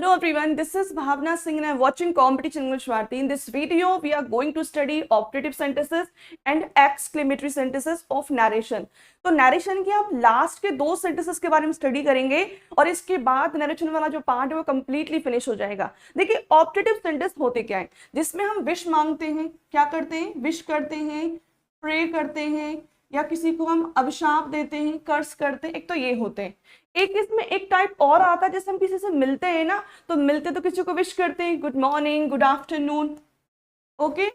Hello everyone, this is Bhavna Singh and I'm watching Competition English Bharati. In this video, we are going to study optative sentences and exclamatory sentences of narration. तो narration के आप last के दो sentences के बारे में study करेंगे और इसके बाद narration वाला जो पार्ट है वो completely फिनिश हो जाएगा। देखिए optative sentence होते क्या है, जिसमें हम विश मांगते हैं, क्या करते हैं, विश करते हैं, प्रे करते हैं या किसी को हम अभिशाप देते हैं, कर्स करते हैं। एक तो ये होते हैं। एक इसमें एक टाइप और आता है, जैसे हम किसी से मिलते हैं ना, तो मिलते तो किसी को विश करते हैं, good morning, good afternoon, okay.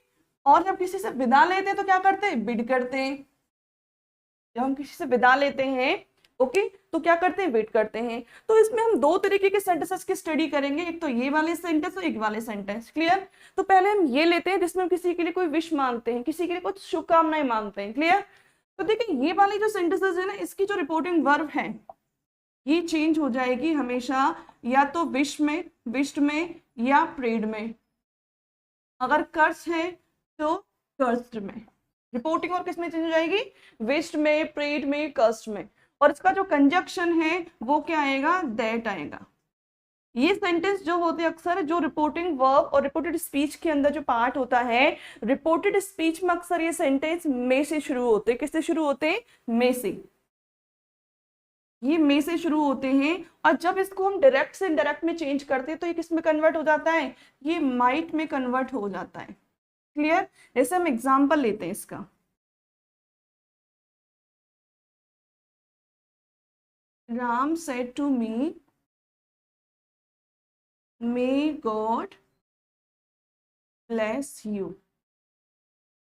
और जब किसी से विदा लेते हैं तो क्या करते हैं, बिड करते हैं। जब हम किसी से विदा लेते हैं, ओके, तो क्या करते हैं, वेट करते हैं। तो इसमें हम दो तरीके के सेंटेंसेस की स्टडी करेंगे, एक तो ये वाले सेंटेंस और एक वाले सेंटेंस। क्लियर? तो पहले हम ये लेते हैं जिसमें हम किसी के लिए कोई विश मांगते हैं, किसी के लिए कुछ शुभकामनाएं मांगते हैं। क्लियर? तो देखिए ये वाली जो सेंटेंसेस है ना, इसकी जो रिपोर्टिंग वर्ब है ये चेंज हो जाएगी हमेशा, या तो विश में, विश्ड में या प्रेड में। अगर कर्स है तो कर्स्ड में। रिपोर्टिंग और किस में चेंज हो जाएगी, विश्ड में, प्रेड में, कर्स्ड में। और इसका जो कंजक्शन है वो क्या आएगा, दैट आएगा। ये सेंटेंस जो होते हैं अक्सर, जो रिपोर्टिंग वर्ब और रिपोर्टेड स्पीच के अंदर जो पार्ट होता है, रिपोर्टेड स्पीच में अक्सर ये सेंटेंस में से शुरू होते हैं। किससे शुरू होते हैं, में से। ये में से शुरू होते हैं और जब इसको हम डायरेक्ट से इनडायरेक्ट में चेंज करते हैं तो ये किस में कन्वर्ट हो जाता है, ये माइट में कन्वर्ट हो जाता है। क्लियर? जैसे हम एग्जांपल लेते हैं इसका, Ram said to me, may God bless you.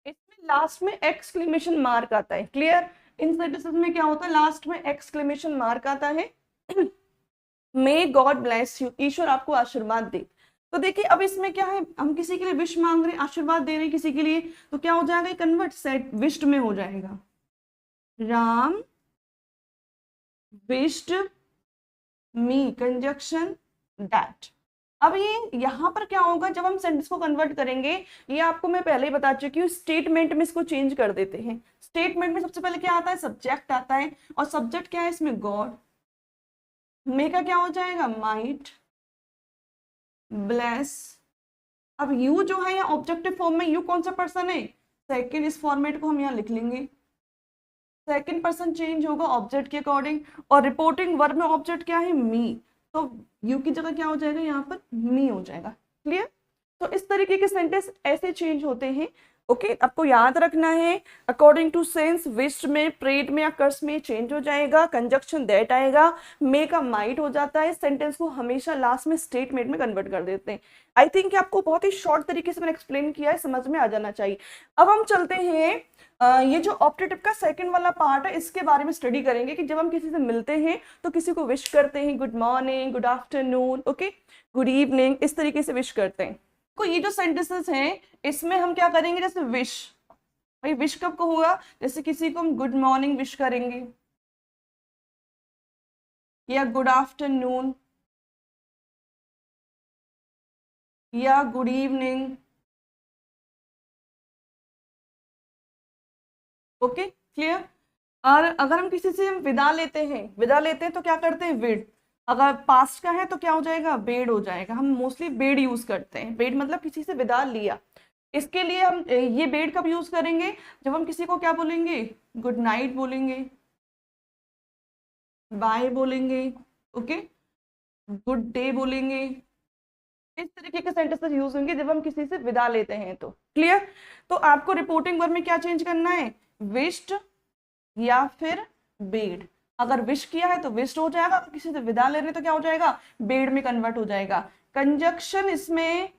इसमें लास्ट में एक्सक्लेमेशन मार्क आता है। क्लियर? इन सेंटेंसेस में क्या होता है, लास्ट में एक्सक्लेमेशन मार्क आता है। मे गॉड ब्लेस यू, ईश्वर आपको आशीर्वाद दे। तो देखिए अब इसमें क्या है, हम किसी के लिए विश मांग रहे हैं, आशीर्वाद दे रहे हैं किसी के लिए, तो क्या हो जाएगा, कन्वर्ट सेट विश्ड में हो जाएगा। Ram wished me, conjunction that. अब ये यहाँ पर क्या होगा, जब हम सेंटेंस को कन्वर्ट करेंगे, ये आपको मैं पहले ही बता चुकी हूँ, स्टेटमेंट में इसको चेंज कर देते हैं। स्टेटमेंट में सबसे पहले क्या आता है, सब्जेक्ट आता है, और सब्जेक्ट क्या है इसमें, गॉड। मे का क्या हो जाएगा, माइट, ब्लेस। अब यू जो है यहाँ ऑब्जेक्टिव फॉर्म में, यू कौन सा पर्सन है, सेकंड। इस फॉर्मेट को हम यहाँ लिख लेंगे, सेकंड पर्सन चेंज होगा ऑब्जेक्ट के अकॉर्डिंग। और रिपोर्टिंग वर्ब में ऑब्जेक्ट क्या है, मी, तो यू की जगह क्या हो जाएगा, यहाँ पर मी हो जाएगा। क्लियर? तो इस तरीके के सेंटेंस ऐसे चेंज होते हैं। ओके, आपको याद रखना है, अकॉर्डिंग टू सेंस विश्ड में, प्रेड में या कर्स में चेंज हो जाएगा, कंजक्शन दैट आएगा, मे का माइट हो जाता है। सेंटेंस को हमेशा लास्ट में स्टेटमेंट में कन्वर्ट कर देते हैं। आई थिंक आपको बहुत ही शॉर्ट तरीके से मैंने एक्सप्लेन किया है, समझ में आ जाना चाहिए। अब हम चलते हैं, ये जो ऑप्टेटिव का सेकंड वाला पार्ट है, इसके बारे में स्टडी करेंगे कि जब हम किसी से मिलते हैं तो किसी को विश करते हैं, good morning, good afternoon, okay, good evening, इस तरीके से विश करते हैं। तो ये जो सेंटेंसेस हैं इसमें हम क्या करेंगे, जैसे विश, भाई विश कब को होगा, जैसे किसी को हम गुड मॉर्निंग विश करेंगे या गुड आफ्टरनून या गुड इवनिंग। Okay, clear? और अगर हम किसी से विदा लेते हैं, विदा लेते हैं तो क्या करते हैं, विड। अगर पास्ट का है तो क्या हो जाएगा, बेड हो जाएगा। हम मोस्टली बेड यूज करते हैं। बेड मतलब किसी से विदा लिया। इसके लिए हम ये बेड कब यूज करेंगे, जब हम किसी को क्या बोलेंगे, गुड नाइट बोलेंगे, बाय बोलेंगे, ओके, गुड डे बोलेंगे। इस तरीके के सेंटेंसेस यूज होंगे जब हम किसी से विदा लेते हैं। तो क्लियर? तो आपको रिपोर्टिंग वर्ब में क्या चेंज करना है, विश्ड या फिर बेड। अगर विश किया है तो विश्ड हो जाएगा, अगर किसी से विदा ले रहे तो क्या हो जाएगा, बेड में कन्वर्ट हो जाएगा। कंजक्शन इसमें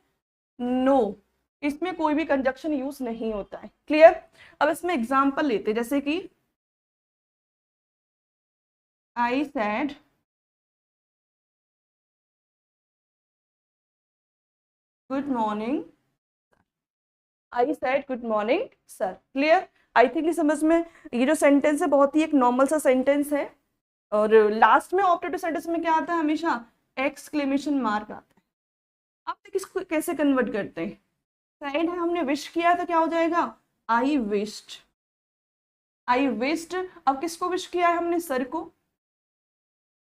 नो, इसमें कोई भी कंजक्शन यूज नहीं होता है। क्लियर? अब इसमें एग्जांपल लेते हैं, जैसे कि I said good morning, I said good morning sir. Clear? I think समझ में, ये जो सेंटेंस है बहुत ही एक नॉर्मल सा सेंटेंस है। और लास्ट में ऑप्टेटिव सेंटेंस में क्या आता है, हमेशा एक्सक्लेमेशन मार्क आता है। आप देखिए इसको कैसे कन्वर्ट करते हैं, साइड है, हमने विश किया तो क्या हो जाएगा, आई विश्ड, आई विश्ड। अब किसको विश किया है हमने, सर को,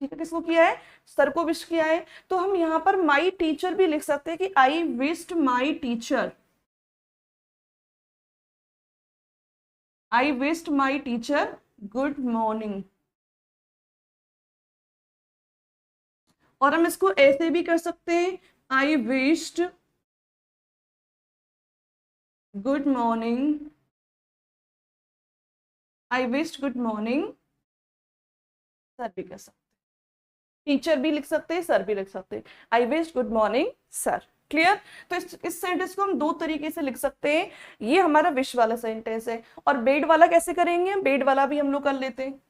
ठीक है, किसको किया है, सर को विश किया है। तो हम यहाँ पर माई टीचर भी लिख सकते हैं कि आई wished my teacher, I wished my teacher good morning. और हम इसको ऐसे भी कर सकते हैं, आई विश्ड गुड मॉर्निंग, आई विश्ड गुड मॉर्निंग सर भी कर सकते हैं, टीचर भी लिख सकते हैं, सर भी लिख सकते हैं, I wish good morning sir. Clear. तो इस सेंटेंस को हम दो तरीके से लिख सकते हैं। ये हमारा विश वाला सेंटेंस है। और बेड वाला कैसे करेंगे, बेड वाला भी हम लोग कर लेते हैं।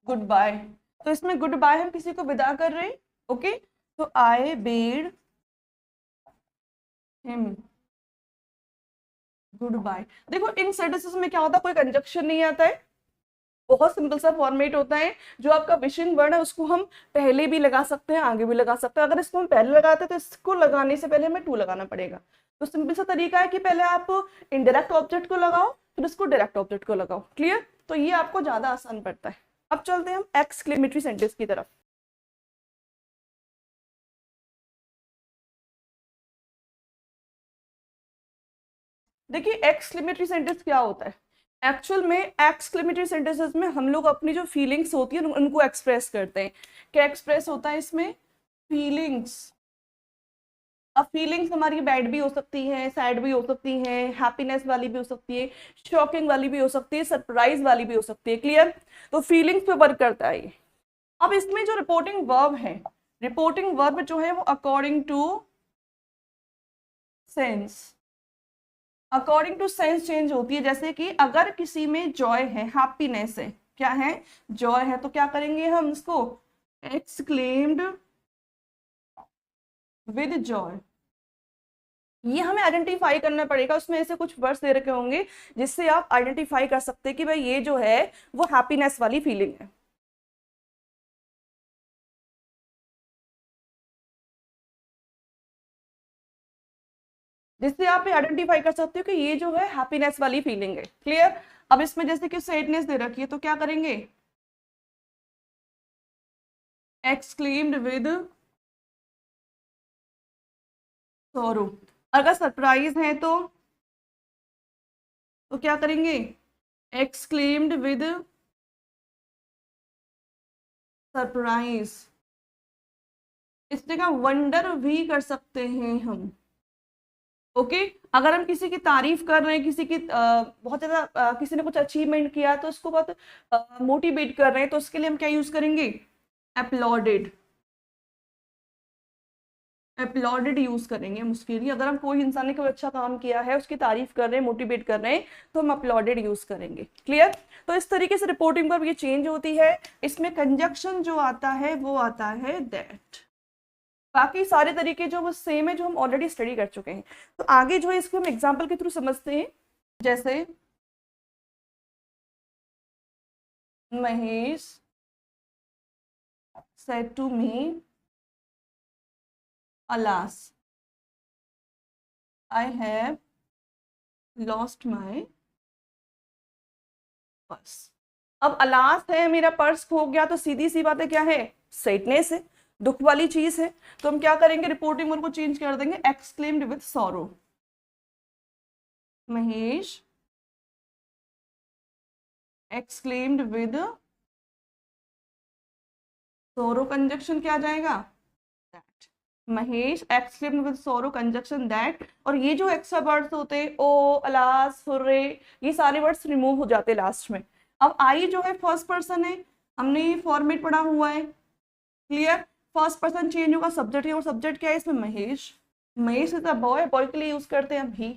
गुड बाय, तो इसमें गुड बाय हम किसी को विदा कर रहे हैं। ओके, तो आई बेड हिम गुड बाय। देखो इन सेंटेंसेस में क्या होता है, कोई कंजक्शन नहीं आता है, बहुत सिंपल सा फॉर्मेट होता है। जो आपका विशिंग वर्ड है उसको हम पहले भी लगा सकते हैं, आगे भी लगा सकते हैं। अगर इसको हम पहले लगाते हैं तो इसको लगाने से पहले हमें टू लगाना पड़ेगा। तो सिंपल सा तरीका है कि पहले आप इनडायरेक्ट ऑब्जेक्ट को लगाओ, फिर उसको डायरेक्ट ऑब्जेक्ट को लगाओ। क्लियर। तो ये आपको ज्यादा आसान पड़ता है। अब चलते हैं हम एक्सक्लेमेटरी सेंटेंस की तरफ। देखिए एक्सक्लेमेटरी सेंटेंस क्या होता है। एक्चुअल में एक्सक्लेमेटरी सेंटेंसेस में हम लोग अपनी जो फीलिंग्स होती है उनको एक्सप्रेस करते हैं। क्या एक्सप्रेस होता है इसमें, फीलिंग्स। अब फीलिंग्स हमारी बैड भी हो सकती है, सैड भी हो सकती है, हैप्पीनेस वाली भी हो सकती है, शॉकिंग वाली भी हो सकती है, सरप्राइज वाली भी हो सकती है। क्लियर। तो फीलिंग्स पे वर्क करता है ये। अब इसमें जो रिपोर्टिंग वर्ब है, रिपोर्टिंग वर्ब जो है वो according to sense, according to sense change होती है। जैसे कि अगर किसी में जॉय है, हैप्पीनेस है, क्या है, जॉय है, तो क्या करेंगे हम इसको, एक्सक्लेम्ड विद जॉय। ये हमें आइडेंटिफाई करना पड़ेगा। उसमें ऐसे कुछ वर्ड्स दे रखे होंगे जिससे आप आइडेंटिफाई कर सकते हैं कि भाई ये जो है वो हैप्पीनेस वाली फीलिंग है। जिससे आप आइडेंटिफाई कर सकते हो कि ये जो है हैप्पीनेस वाली फीलिंग है। क्लियर। अब इसमें जैसे कि सैडनेस दे रखी है तो क्या करेंगे, एक्सक्लेम्ड विद सॉरो। अगर सरप्राइज है तो क्या करेंगे, एक्सक्लेम्ड विद सरप्राइज। इस जगह वंडर भी कर सकते हैं हम। ओके। अगर हम किसी की तारीफ कर रहे हैं, किसी की बहुत ज्यादा किसी ने कुछ अचीवमेंट किया तो उसको बहुत मोटिवेट कर रहे हैं, तो उसके लिए हम क्या यूज करेंगे, अपलॉडेड। अपलॉडेड यूज करेंगे हम उसके लिए। अगर हम कोई इंसान ने कोई अच्छा काम किया है, उसकी तारीफ कर रहे हैं, मोटिवेट कर रहे हैं, तो हम अपलॉडेड यूज करेंगे। क्लियर। तो इस तरीके से रिपोर्टिंग पर ये चेंज होती है। इसमें कंजक्शन जो आता है वो आता है दैट। बाकी सारे तरीके जो वो सेम है, जो हम ऑलरेडी स्टडी कर चुके हैं। तो आगे जो है इसको हम एग्जाम्पल के थ्रू समझते हैं। जैसे Mahesh said to me, alas I have lost my purse. अब अलास है, मेरा पर्स खो गया, तो सीधी सी बात है क्या है, सैडनेस है, दुख वाली चीज है। तो हम क्या करेंगे, रिपोर्टिंग वर्ब को चेंज कर देंगे, exclaimed with sorrow. Mahesh exclaimed with sorrow, conjunction क्या आ जाएगा, that. Mahesh exclaimed with sorrow, conjunction that. और ये जो एक्स्ट्रा वर्ड्स होते हैं, ओ, अलास, हुर्रे, ये सारे वर्ड्स रिमूव हो जाते हैं लास्ट में। अब आई जो है फर्स्ट पर्सन है, हमने ये फॉर्मेट पढ़ा हुआ है। क्लियर। फर्स्ट पर्सन चेंज होगा, सब्जेक्ट है, और सब्जेक्ट क्या है इसमें, Mahesh. Mahesh is a boy, boy के लिए यूज करते हैं भी।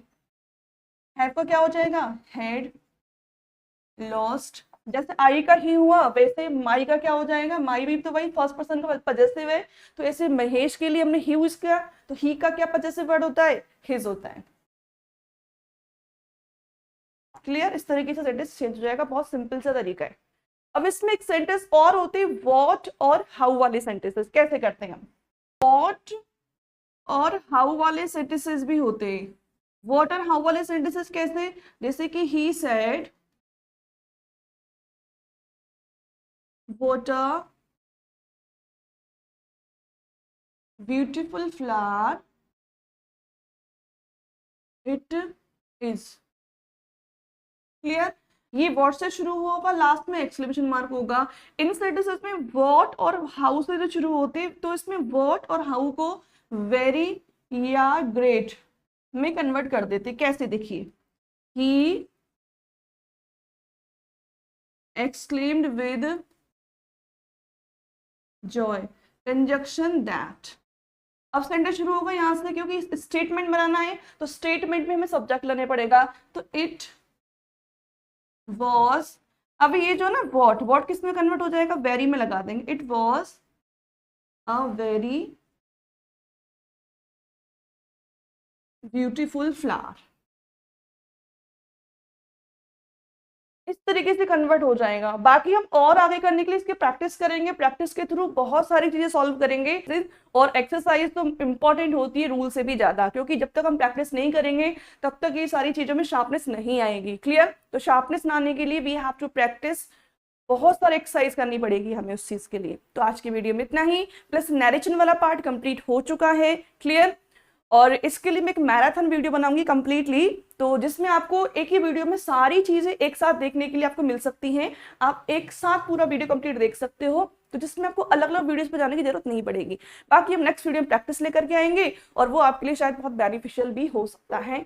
हैव का क्या हो जाएगा, हैड लॉस्ट। जैसे आई का ही हुआ वैसे माई का क्या हो जाएगा, माई भी तो वही फर्स्ट पर्सन का पजेसिव है। तो ऐसे महेश के लिए हमने ही यूज किया, तो ही का क्या पजेसिव वर्ड होता है, हिज होता है। क्लियर। इस तरीके से सेंटेंस चेंज हो जाएगा, बहुत सिंपल सा तरीका है। अब इसमें एक सेंटेंस और होती है व्हाट और हाउ वाली सेंटेंसेस। कैसे करते हैं हम, व्हाट और हाउ वाले सेंटेंसेस भी होते हैं। व्हाट और हाउ वाले सेंटेंसेस कैसे, जैसे कि he said what a beautiful flower it is. Clear? ये व्हाट से शुरू होगा, लास्ट में एक्सक्लेमेशन मार्क होगा। इन सेंटेंसेस में व्हाट और हाउ से जो शुरू होते, तो इसमें व्हाट और हाउ को वेरी या ग्रेट में कन्वर्ट कर देते। कैसे, देखिए, ही exclaimed with joy, conjunction that। अब सेंटेंस शुरू होगा यहां से, क्योंकि स्टेटमेंट बनाना है तो स्टेटमेंट में हमें सब्जेक्ट लेने पड़ेगा। तो इट वॉज, अब ये जो ना वॉट, वॉट किस में कन्वर्ट हो जाएगा, वेरी में लगा देंगे। It was a very beautiful flower. इस तरीके से कन्वर्ट हो जाएगा। बाकी हम और आगे करने के लिए इसकी प्रैक्टिस करेंगे, प्रैक्टिस के थ्रू बहुत सारी चीजें सॉल्व करेंगे। और एक्सरसाइज तो इंपॉर्टेंट होती है रूल से भी ज्यादा, क्योंकि जब तक हम प्रैक्टिस नहीं करेंगे तब तक ये सारी चीजों में शार्पनेस नहीं आएगी। क्लियर? तो शार्पनेस लाने के लिए वी हैव टू प्रैक्टिस, बहुत सारी एक्सरसाइज करनी पड़ेगी हमें उस चीज के लिए। तो आज की वीडियो में इतना ही, प्लस नरेशन वाला पार्ट कंप्लीट हो चुका है। क्लियर? और इसके लिए मैं एक मैराथन वीडियो बनाऊंगी कंप्लीटली, तो जिसमें आपको एक ही वीडियो में सारी चीजें एक साथ देखने के लिए आपको मिल सकती हैं। आप एक साथ पूरा वीडियो कंप्लीट देख सकते हो, तो जिसमें आपको अलग अलग वीडियोस पे जाने की जरूरत नहीं पड़ेगी। बाकी हम नेक्स्ट वीडियो में प्रैक्टिस लेकर के आएंगे और वो आपके लिए शायद बहुत बेनिफिशियल भी हो सकता है।